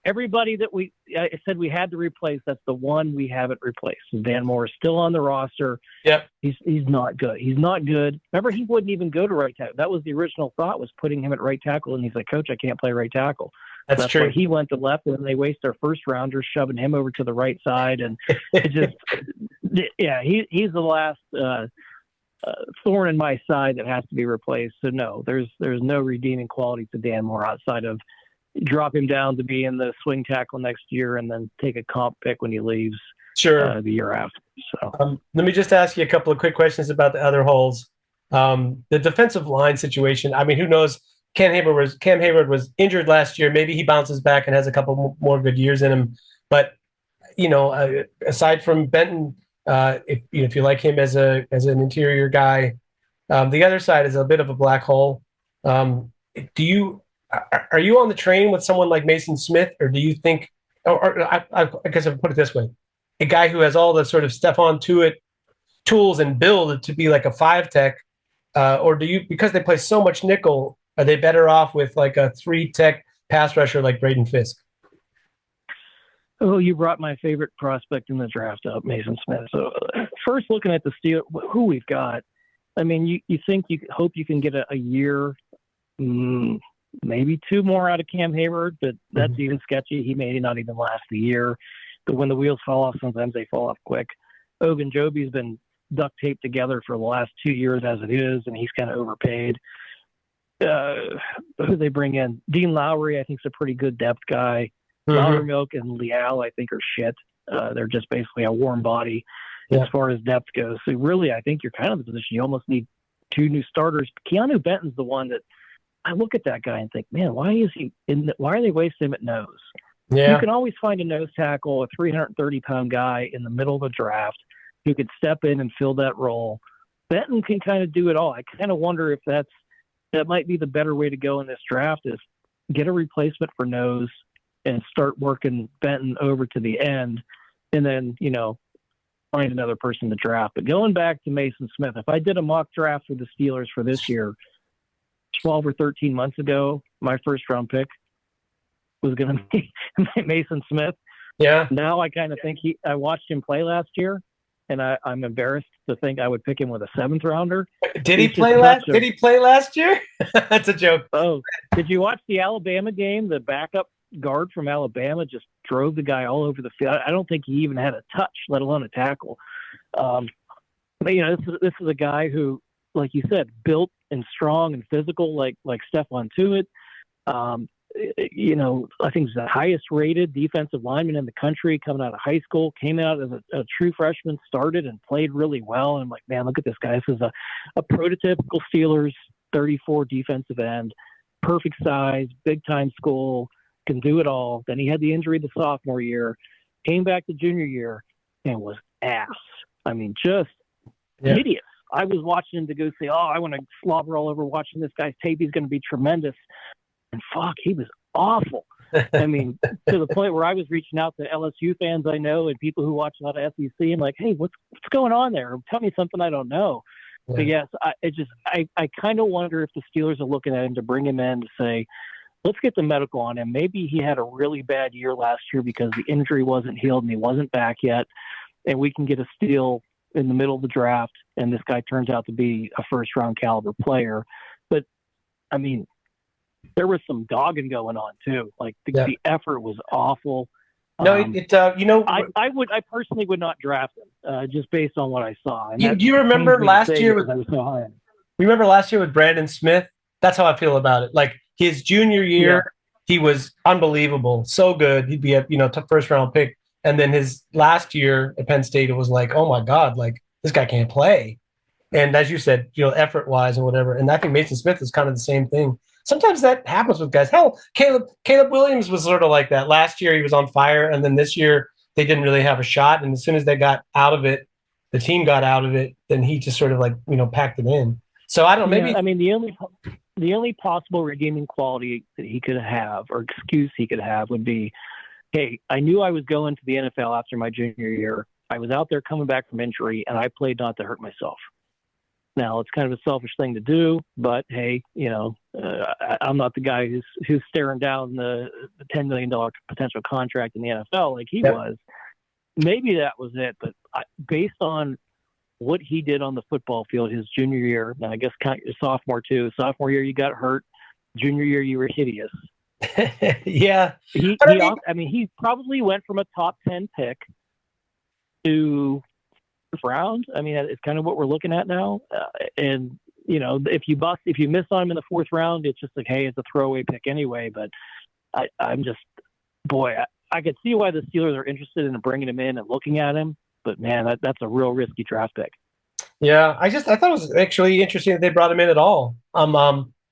Everybody that I said we had to replace, that's the one we haven't replaced. Dan Moore is still on the roster. Yep. He's not good. He's not good. Remember, he wouldn't even go to right tackle. That was the original thought, was putting him at right tackle, and he's like, Coach, I can't play right tackle. That's true. Why he went to left, and they waste their first rounders shoving him over to the right side, and it just, he's the last thorn in my side that has to be replaced. So no, there's no redeeming quality to Dan Moore outside of drop him down to be in the swing tackle next year and then take a comp pick when he leaves the year after. So let me just ask you a couple of quick questions about the other holes. The defensive line situation, I mean, who knows? Cam Hayward was injured last year. Maybe he bounces back and has a couple more good years in him. But, aside from Benton, if you like him as an interior guy, the other side is a bit of a black hole. Are you on the train with someone like Mason Smith, or do you think, I guess I'll put it this way, a guy who has all the sort of Stephon Tuitt tools and build to be like a 5 tech, or do you, because they play so much nickel, are they better off with like a 3 tech pass rusher like Braden Fisk? Oh, you brought my favorite prospect in the draft up, Mason Smith. So first looking at the Steelers, who we've got, I mean, you think you hope you can get a year, maybe 2 more out of Cam Hayward, but that's even sketchy. He may not even last the year. But when the wheels fall off, sometimes they fall off quick. Ogunjobi's been duct taped together for the last 2 years as it is, and he's kind of overpaid. Who they bring in? Dean Lowry, I think, is a pretty good depth guy. Loudermilk and Leal, I think, are shit. They're just basically a warm body as far as depth goes. So really, I think you're kind of in the position you almost need 2 new starters. Keanu Benton's the one that I look at that guy and think, man, why are they wasting him at nose? Yeah. You can always find a nose tackle, a 330-pound guy in the middle of a draft who could step in and fill that role. Benton can kind of do it all. I kind of wonder if that might be the better way to go in this draft, is get a replacement for nose and start working Benton over to the end, and then, find another person to draft. But going back to Mason Smith, if I did a mock draft for the Steelers for this year, 12 or 13 months ago, my first round pick was going to be Mason Smith. Yeah. Now I kind of think I watched him play last year, and I'm embarrassed to think I would pick him with a 7th rounder. Did he play last year? That's a joke. Oh, did you watch the Alabama game? The backup guard from Alabama just drove the guy all over the field. I don't think he even had a touch, let alone a tackle. But this is a guy who, like you said, built and strong and physical, like Stephon Tuitt. I think he's the highest rated defensive lineman in the country coming out of high school, came out as a true freshman, started and played really well. And I'm like, man, look at this guy. This is a prototypical Steelers 34 defensive end, perfect size, big time school, can do it all. Then he had the injury the sophomore year, came back the junior year and was ass. I mean, just hideous. I was watching him to go say, I want to slobber all over watching this guy's tape. He's going to be tremendous. And fuck, he was awful. I mean, to the point where I was reaching out to LSU fans I know and people who watch a lot of SEC. I'm like, hey, what's going on there? Tell me something I don't know. Yeah. But yes, I kind of wonder if the Steelers are looking at him to bring him in to say, let's get the medical on him. Maybe he had a really bad year last year because the injury wasn't healed and he wasn't back yet. And we can get a steal in the middle of the draft, and this guy turns out to be a first-round caliber player. But, I mean, there was some dogging going on, too. Like, the effort was awful. No, I personally would not draft him, just based on what I saw. And do you remember last year with remember last year with Brandon Smith? That's how I feel about it. Like, his junior year, he was unbelievable, so good. He'd be a first-round pick. And then his last year at Penn State, it was like, oh my God, like this guy can't play. And as you said, effort wise and whatever. And I think Mason Smith is kind of the same thing. Sometimes that happens with guys. Hell, Caleb Williams was sort of like that. Last year he was on fire, and then this year they didn't really have a shot. And as soon as they got out of it, the team got out of it, then he just sort of like packed it in. So I don't know. Maybe I mean the only possible redeeming quality that he could have or excuse he could have would be, hey, I knew I was going to the NFL after my junior year. I was out there coming back from injury, and I played not to hurt myself. Now, it's kind of a selfish thing to do, but hey, I'm not the guy who's staring down the $10 million potential contract in the NFL like he was. Maybe that was it, but based on what he did on the football field his junior year, now I guess count your sophomore too. Sophomore year, you got hurt. Junior year, you were hideous. Yeah. He probably went from a top 10 pick to first round. I mean, it's kind of what we're looking at now. And if you miss on him in the 4th round, it's just like, hey, it's a throwaway pick anyway. But I could see why the Steelers are interested in bringing him in and looking at him. But man, that's a real risky draft pick. Yeah, I thought it was actually interesting that they brought him in at all. I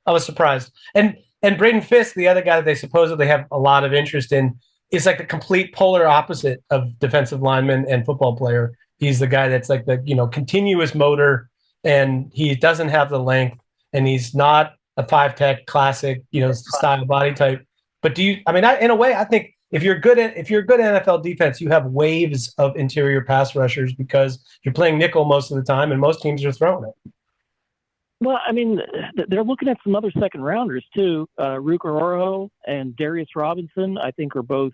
was surprised. And Braden Fisk, the other guy that they supposedly have a lot of interest in, is like the complete polar opposite of defensive lineman and football player. He's the guy that's like the continuous motor, and he doesn't have the length, and he's not a 5-tech classic style body type. But in a way, I think if you're good at NFL defense, you have waves of interior pass rushers because you're playing nickel most of the time, and most teams are throwing it. Well, I mean, they're looking at some other second rounders too. Ruker Oro and Darius Robinson, I think, are both,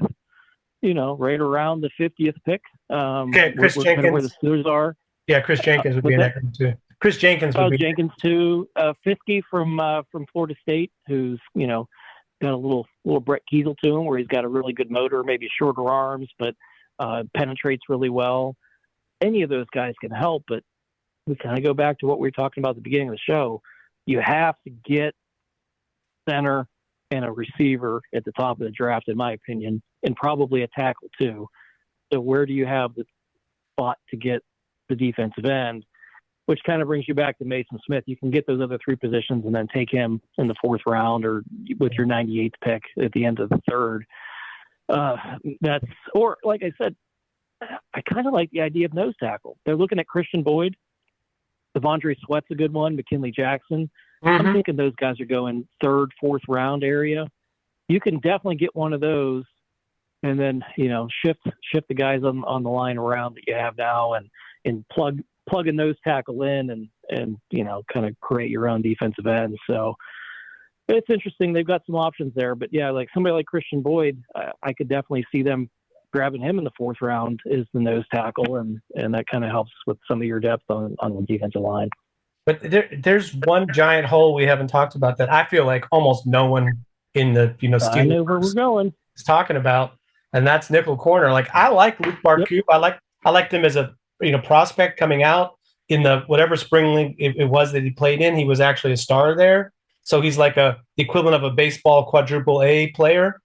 right around the 50th pick. Chris Jenkins, kind of where the Steelers are. Yeah, Chris Jenkins would be an excellent too. Chris Jenkins would be. Jenkins too. Fiske from Florida State, who's got a little Brett Kiesel to him, where he's got a really good motor, maybe shorter arms, but penetrates really well. Any of those guys can help, but we kind of go back to what we were talking about at the beginning of the show. You have to get center and a receiver at the top of the draft, in my opinion, and probably a tackle too. So where do you have the spot to get the defensive end? Which kind of brings you back to Mason Smith. You can get those other 3 positions and then take him in the 4th round or with your 98th pick at the end of the 3rd. Or like I said, I kind of like the idea of nose tackle. They're looking at Christian Boyd. Devondre Sweat's a good one. McKinley Jackson. Mm-hmm. I'm thinking those guys are going 3rd, 4th round area. You can definitely get one of those and then, shift the guys on the line around that you have now and plug a nose tackle in and kind of create your own defensive end. So It's interesting. They've got some options there, but yeah, like somebody like Christian Boyd, I could definitely see them grabbing him in the 4th round as the nose tackle, and that kind of helps with some of your depth on the defensive line. But there's one giant hole we haven't talked about that I feel like almost no one in the Steelers I know where we're going. is talking about, and that's nickel corner. Like I like Luke Barkoup. Yep. I liked him as a prospect coming out in the whatever spring league it was that he played in. He was actually a star there, so he's like the equivalent of a baseball quadruple A player.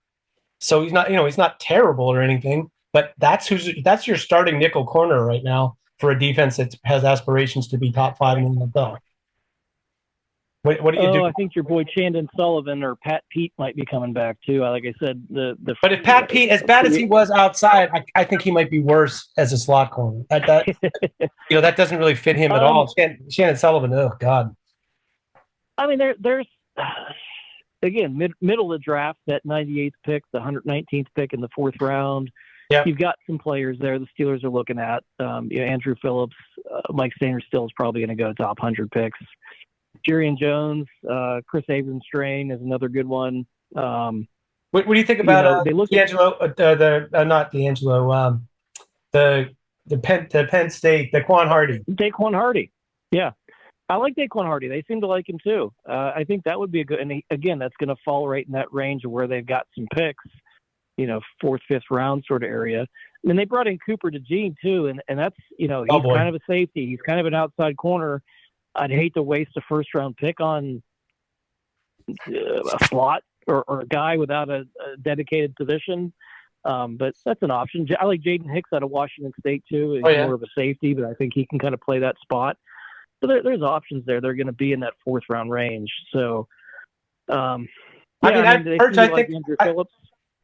So he's not terrible or anything, but that's your starting nickel corner right now for a defense that has aspirations to be top 5 in the NFL. What do you do? I think your boy Chandon Sullivan or Pat Pete might be coming back too. Like I said, but if Pat Pete, as bad as he was outside, I think he might be worse as a slot corner. That that doesn't really fit him at all. Chandon Sullivan, oh God. I mean, there's again middle of the draft, that 98th pick, the 119th pick in the 4th round. Yeah, you've got some players there the Steelers are looking at. Andrew Phillips, Mike Sanders still is probably going to go top 100 picks. Jerian Jones, Chris Abrams-Strain is another good one. What do you think about D'Angelo? Not D'Angelo. The Penn State, Daquan Hardy. Daquan Hardy, yeah, I like Daquan Hardy. They seem to like him too. I think that would be a good. And again, that's going to fall right in that range of where they've got some picks. 4th, 5th round sort of area. And they brought in Cooper DeJean too, and that's he's kind of a safety. He's kind of an outside corner. I'd hate to waste a 1st round pick on a slot or a guy without a dedicated position. But that's an option. I like Jaden Hicks out of Washington State too. He's more of a safety, but I think he can kind of play that spot. So there's options there. They're going to be in that 4th round range. So, I think Andrew Phillips.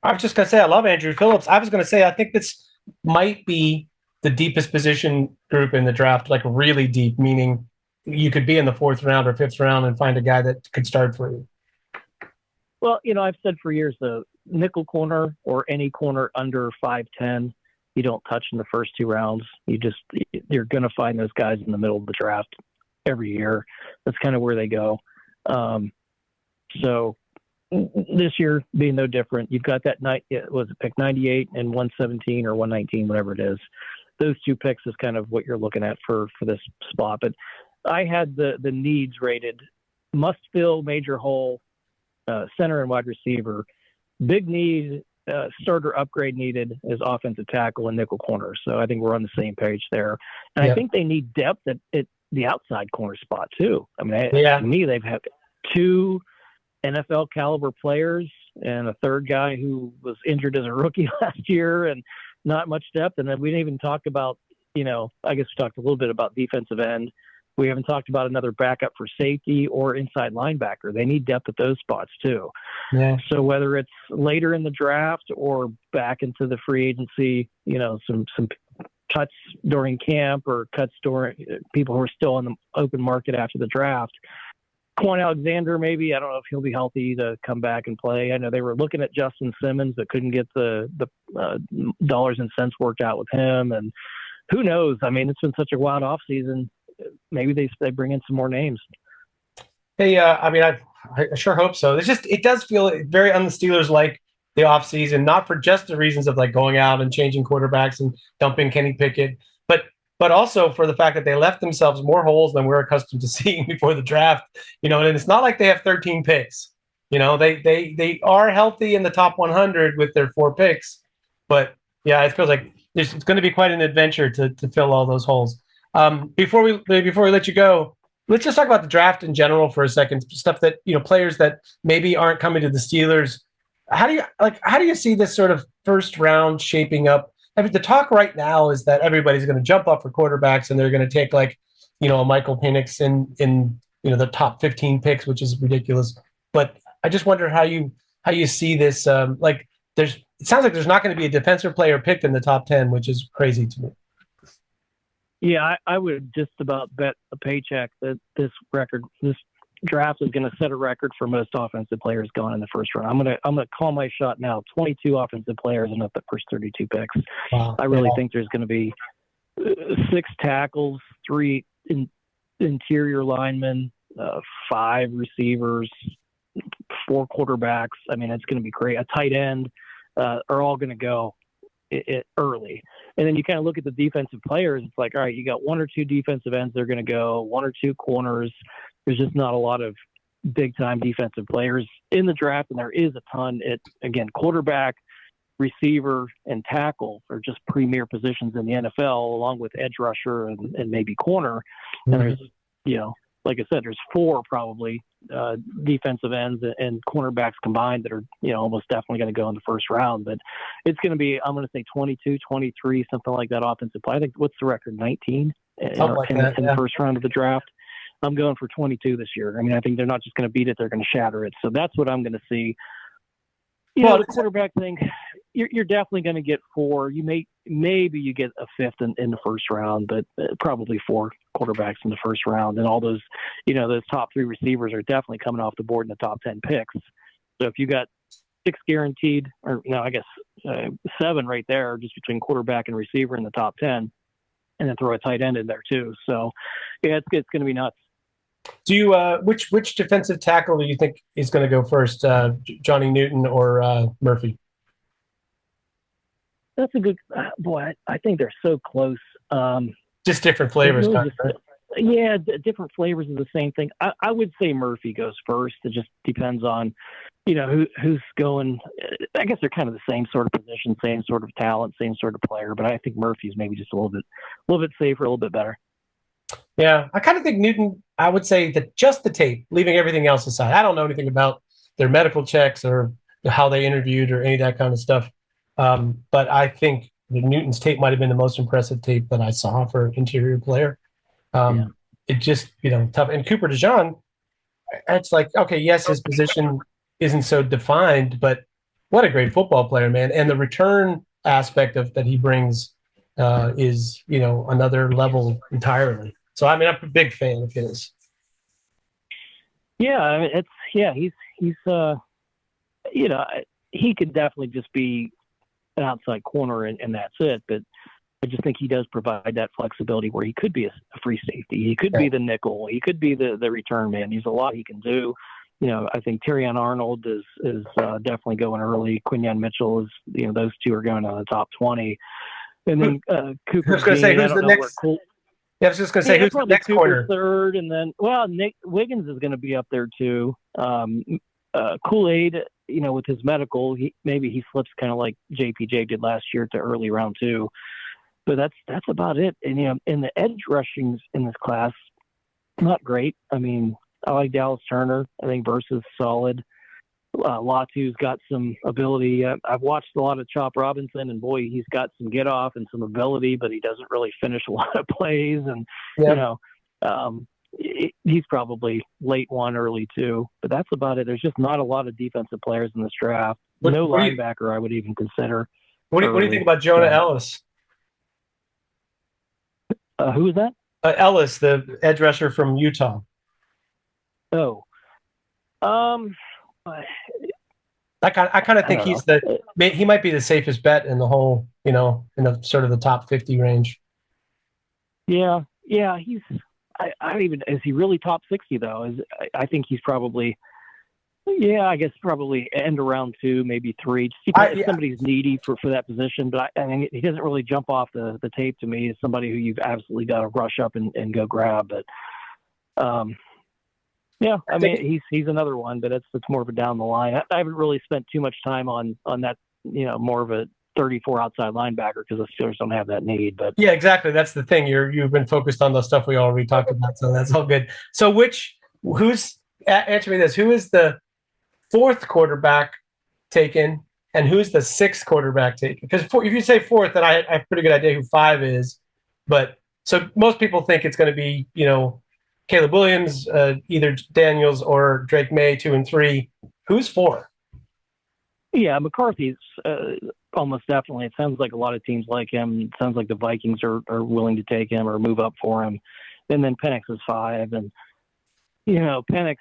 I was just going to say I love Andrew Phillips. I was going to say I think this might be the deepest position group in the draft, like really deep, meaning you could be in the 4th round or 5th round and find a guy that could start for you. Well, I've said for years the nickel corner or any corner under 5'10", you don't touch in the first 2 rounds. You're going to find those guys in the middle of the draft every year. That's kind of where they go. So this year being no different. You've got that pick 98 and 117 or 119, whatever it is. Those 2 picks is kind of what you're looking at for this spot. But I had the needs rated: must fill, major hole, center and wide receiver. Big need, starter upgrade needed is offensive tackle and nickel corner. So I think we're on the same page there. And I think they need depth at the outside corner spot too. I mean, to me, they've had 2 NFL caliber players and a 3rd guy who was injured as a rookie last year, and not much depth. And then we didn't even talk about, I guess we talked a little bit about defensive end. We haven't talked about another backup for safety or inside linebacker. They need depth at those spots too. Yeah. So whether it's later in the draft or back into the free agency, some cuts during camp or cuts during people who are still in the open market after the draft. Quan Alexander, maybe. I don't know if he'll be healthy to come back and play. I know they were looking at Justin Simmons, but couldn't get the dollars and cents worked out with him. And who knows? I mean, it's been such a wild offseason. Maybe they bring in some more names. Hey, I sure hope so. It does feel very on the Steelers like the offseason, not for just the reasons of like going out and changing quarterbacks and dumping Kenny Pickett, but also for the fact that they left themselves more holes than we're accustomed to seeing before the draft. And it's not like they have 13 picks. They are healthy in the top 100 with their 4 picks, but yeah, it feels like it's going to be quite an adventure to fill all those holes. Before we let you go, let's just talk about the draft in general for a second. Stuff that players that maybe aren't coming to the Steelers. How do you see this sort of 1st round shaping up? I mean, the talk right now is that everybody's going to jump up for quarterbacks and they're going to take a Michael Penix in the top 15 picks, which is ridiculous. But I just wonder how you see this. It sounds like there's not going to be a defensive player picked in the top 10, which is crazy to me. Yeah, I would just about bet a paycheck that this draft is going to set a record for most offensive players going in the 1st round. I'm gonna call my shot now. 22 offensive players in the first 32 picks. Wow. I really think there's going to be 6 tackles, 3 interior linemen, 5 receivers, 4 quarterbacks. I mean, it's going to be great. A tight end are all going to go early. And then you kind of look at the defensive players. It's like, all right, you got 1 or 2 defensive ends. They're going to go 1 or 2 corners. There's just not a lot of big time defensive players in the draft. And there is a ton again, quarterback, receiver, and tackle are just premier positions in the NFL, along with edge rusher and maybe corner. And there's, like I said, there's 4 probably defensive ends and cornerbacks combined that are, almost definitely going to go in the first round. But it's going to be, I'm going to say 22, 23, something like that offensive play. I think, what's the record? 19 in the first round of the draft. I'm going for 22 this year. I mean, I think they're not just going to beat it, they're going to shatter it. So that's what I'm going to see. The quarterback thing, you're definitely going to get 4. Maybe you get a 5th in the first round, but probably 4 quarterbacks in the first round. And all those, those top 3 receivers are definitely coming off the board in the top 10 picks. So if you got 6 guaranteed, or no, I guess 7 right there, just between quarterback and receiver in the top 10, and then throw a tight end in there too. So yeah, it's going to be nuts. Do you which defensive tackle do you think is going to go first, Johnny Newton or Murphy? That's a good boy. I think they're so close. Just different flavors, right? Yeah, different flavors of the same thing. I would say Murphy goes first. It just depends on, who's going. I guess they're kind of the same sort of position, same sort of talent, same sort of player. But I think Murphy's maybe just a little bit safer, a little bit better. Yeah, I kind of think Newton, I would say that just the tape, leaving everything else aside. I don't know anything about their medical checks or how they interviewed or any of that kind of stuff. But I think Newton's tape might have been the most impressive tape that I saw for an interior player. It just, tough. And Cooper DeJean, it's like, okay, yes, his position isn't so defined, but what a great football player, man. And the return aspect of that he brings is, another level entirely. So, I mean, I'm a big fan of his. Yeah, I mean, he's he could definitely just be an outside corner and that's it. But I just think he does provide that flexibility where he could be a free safety. He could be the nickel. He could be the return man. There's a lot he can do. I think Terrion Arnold is definitely going early. Quinyon Mitchell is, those 2 are going on the top 20. And then Cooper. I was going to say, who's the next? I was just going to say, who's the next corner? Third, and then, Nick Wiggins is going to be up there too. Kool-Aid, with his medical, maybe he slips kind of like JPJ did last year to early round 2. But that's about it. And, in the edge rushings in this class, not great. I mean, I like Dallas Turner. I think Versa's solid. Latu's got some ability. I've watched a lot of Chop Robinson, and boy, he's got some get off and some ability, but he doesn't really finish a lot of plays. And he's probably late 1, early 2. But that's about it. There's just not a lot of defensive players in this draft. No linebacker I would even consider. What do you think about Jonah Ellis? Who is that? Ellis, the edge rusher from Utah. Oh. I kind of think he might be the safest bet in the whole, in the sort of the top 50 range. Yeah. He's. I don't even. Is he really top 60 though? I think he's probably. Yeah, I guess probably end of round 2, maybe 3. Just if somebody's needy for that position, but I mean, he doesn't really jump off the tape to me as somebody who you've absolutely got to rush up and go grab. But yeah, I mean, he's another one, but it's more of a down the line. I haven't really spent too much time on that, more of a 34 outside linebacker because the Steelers don't have that need. But yeah, exactly. That's the thing. You've been focused on the stuff we already talked about, so that's all good. So answer me this: who is the 4th quarterback taken, and who's the 6th quarterback taken? Because if you say 4th, then I have a pretty good idea who 5 is. But so most people think it's going to be, Caleb Williams, either Daniels or Drake May, 2 and 3. Who's 4? Yeah, McCarthy's almost definitely. It sounds like a lot of teams like him. It sounds like the Vikings are willing to take him or move up for him. And then Penix is 5, and Penix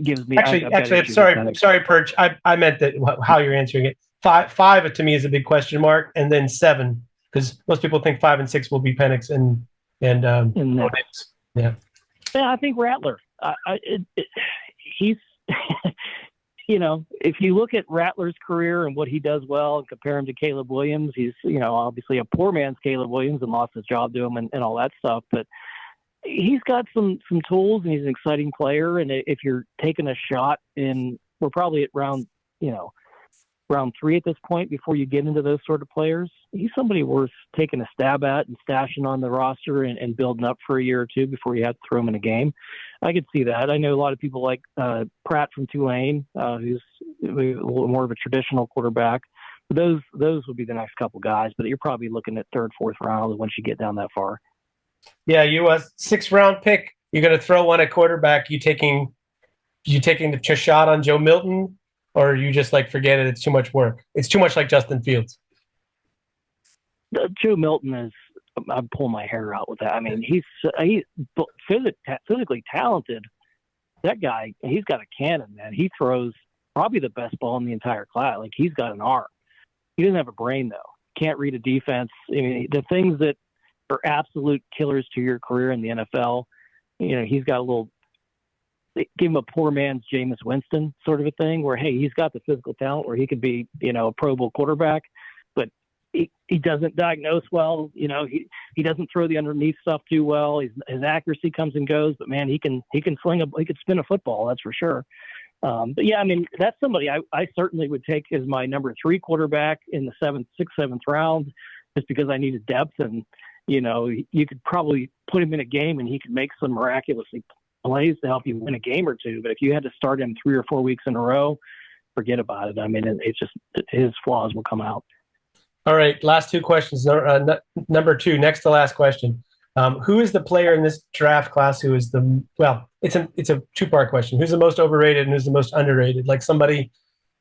gives me. Actually, I'm sorry, Perch. I meant that how you're answering it. 5 to me is a big question mark, and then 7 because most people think 5 and 6 will be Penix and Yeah, I think Rattler. He's if you look at Rattler's career and what he does well and compare him to Caleb Williams, he's, obviously a poor man's Caleb Williams and lost his job to him and all that stuff. But he's got some tools and he's an exciting player. And if you're taking a shot we're probably at round 3 at this point before you get into those sort of players, he's somebody worth taking a stab at and stashing on the roster and building up for a year or two before you have to throw him in a game. I could see that. I know a lot of people like Pratt from Tulane, who's a little more of a traditional quarterback. Those would be the next couple guys, but you're probably looking at 3rd, 4th round once you get down that far. Yeah, you a 6th round pick. You're going to throw one at quarterback. You taking the shot on Joe Milton, or you just forget it? It's too much work. It's too much like Justin Fields. Joe Milton is. I'm pulling my hair out with that. I mean, he's physically talented. That guy, he's got a cannon, man. He throws probably the best ball in the entire class. He's got an arm. He doesn't have a brain, though. Can't read a defense. I mean, the things that are absolute killers to your career in the NFL, he's got a little – give him a poor man's Jameis Winston sort of a thing where, hey, he's got the physical talent where he could be, a Pro Bowl quarterback, but he doesn't diagnose well. He doesn't throw the underneath stuff too well. His accuracy comes and goes, but man, he can spin a football. That's for sure. But yeah, I mean, that's somebody I certainly would take as my number 3 quarterback in the 6th, 7th round, just because I needed depth. And, you could probably put him in a game and he could make some miraculously plays to help you win a game or two. But if you had to start him 3 or 4 weeks in a row, forget about it. I mean, it's just his flaws will come out. All right, last 2 questions. Number 2, next to last question. Who is the player in this draft class who is it's a 2-part question. Who's the most overrated and who's the most underrated? Like somebody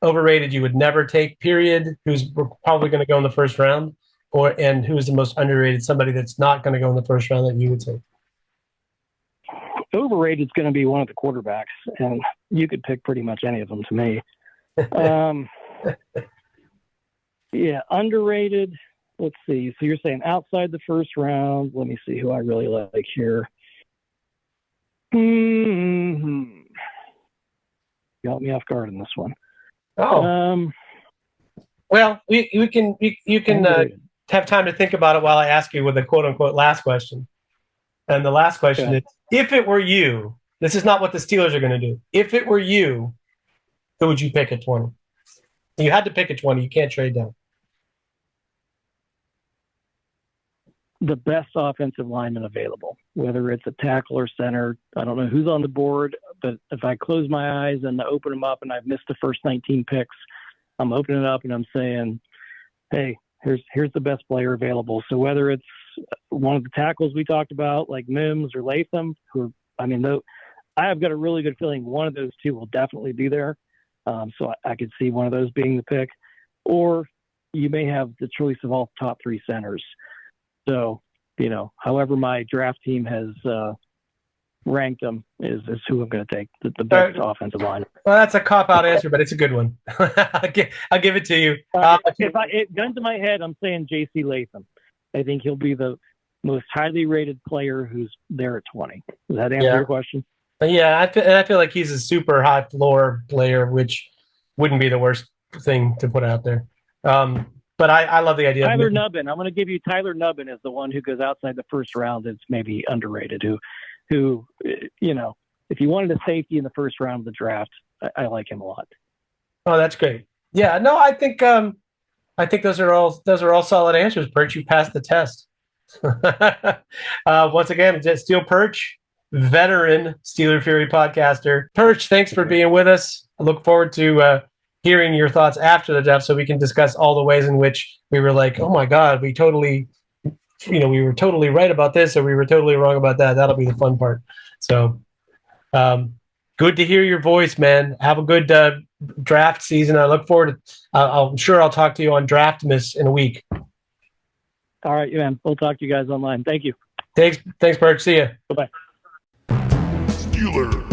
overrated you would never take, period, who's probably going to go in the 1st round, and who is the most underrated, somebody that's not going to go in the 1st round that you would take? Overrated is going to be one of the quarterbacks, and you could pick pretty much any of them to me. Yeah, underrated. Let's see. So you're saying outside the 1st round. Let me see who I really like here. You got me off guard on this one. Oh. Well, you can have time to think about it while I ask you with the quote unquote last question. And the last question is, if it were you, this is not what the Steelers are going to do. If it were you, who would you pick at 20? You had to pick at 20. You can't trade down. The best offensive lineman available, whether it's a tackle or center. I don't know who's on the board, but if I close my eyes and open them up and I've missed the first 19 picks, I'm opening it up and I'm saying, hey, here's the best player available. So whether it's one of the tackles we talked about, like Mims or Latham, I've got a really good feeling one of those 2 will definitely be there. So I could see one of those being the pick. Or you may have the choice of all top 3 centers. So, however my draft team has ranked them is who I'm going to take, the best offensive line. Well, that's a cop-out answer, but it's a good one. I'll give it to you. Gun to my head, I'm saying J.C. Latham. I think he'll be the most highly rated player who's there at 20. Does that answer your question? Yeah, I feel like he's a super high floor player, which wouldn't be the worst thing to put out there. But I love the idea. Tyler Nubbin. I'm going to give you Tyler Nubbin as the one who goes outside the 1st round. That's maybe underrated. Who, if you wanted a safety in the 1st round of the draft, I like him a lot. Oh, that's great. Yeah, no, I think those are all solid answers. Perch, you passed the test. Once again, SteelPerch, veteran SteelerFury podcaster. Perch, thanks for being with us. I look forward to hearing your thoughts after the draft so we can discuss all the ways in which we were like, oh my God, we were totally right about this or we were totally wrong about that. That'll be the fun part. So good to hear your voice, man. Have a good draft season. I look forward to I'm sure I'll talk to you on Draftmas in a week. All right, man. We'll talk to you guys online. Thank you. Thanks, Perch. See ya. Bye-bye. SteelerFury.